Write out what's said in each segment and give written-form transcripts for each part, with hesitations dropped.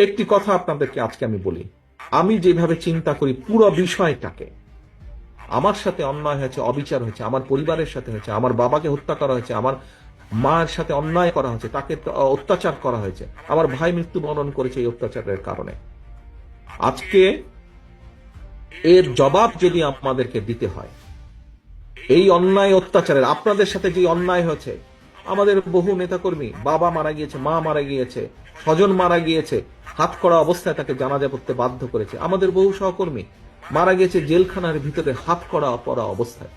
একটি কথা আপনাদেরকে আজকে আমি বলি, আমি যেভাবে চিন্তা করি পুরো বিষয়টাকে, আমার সাথে অন্যায় হয়েছে, অবিচার হয়েছে, আমার পরিবারের সাথে হয়েছে, আমার বাবাকে হত্যা করা হয়েছে, আমার মায়ের সাথে অন্যায় করা হয়েছে, তাকে অত্যাচার করা হয়েছে, আমার ভাই মৃত্যুবরণ করেছে এই অত্যাচারের কারণে। আজকে এর জবাব যদি আমাদেরকে দিতে হয়, এই অন্যায় অত্যাচারের, আপনাদের সাথে যে অন্যায় হয়েছে, আমাদের বহু নেতাকর্মী, বাবা মারা গিয়েছে, মা মারা গিয়েছে, স্বজন মারা গিয়েছে, হাত করা অবস্থায় তাকে জানাজা পড়তে বাধ্য করেছে, আমাদের বহু সহকর্মী মারা গেছে জেলখানার ভিতরে হাত করা পড়া অবস্থায়,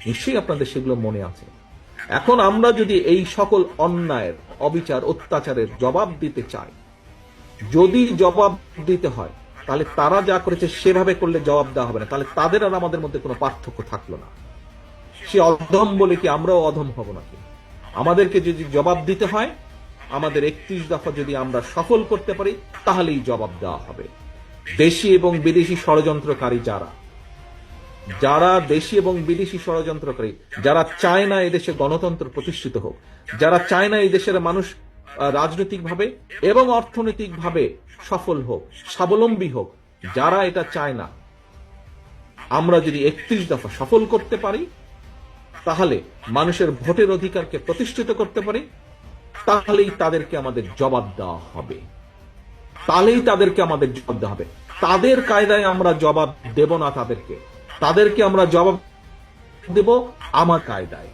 নিশ্চয়ই আপনাদের সেগুলো মনে আছে। এখন আমরা যদি এই সকল অন্যায়ের, অবিচার, অত্যাচারের জবাব দিতে চাই, যদি জবাব দিতে হয়, তাহলে তারা যা করেছে সেভাবে করলে জবাব দেওয়া হবে না, তাহলে তাদের আর আমাদের মধ্যে কোনো পার্থক্য থাকলো না। সে অধম বলে কি আমরাও অধম হব নাকি? আমাদেরকে যদি জবাব দিতে হয়, আমাদের 31 দফা যদি আমরা সফল করতে পারি, তাহলেই জবাব দেওয়া হবে। দেশি এবং বিদেশি ষড়যন্ত্রকারী যারা দেশি এবং বিদেশি ষড়যন্ত্রকারী, যারা চায় না এদেশে গণতন্ত্র প্রতিষ্ঠিত হোক, যারা চায় না এই দেশের মানুষ রাজনৈতিকভাবে এবং অর্থনৈতিকভাবে সফল হোক, স্বাবলম্বী হোক, যারা এটা চায় না, আমরা যদি 31 দফা সফল করতে পারি, তাহলে মানুষের ভোটের অধিকারকে প্রতিষ্ঠিত করতে পারি, তাহলেই তাদেরকে আমাদের জবাব দেওয়া হবে। তাদের কায়দায় আমরা জবাব দেব না, তাদেরকে আমরা জবাব দেব আমার কায়দায়।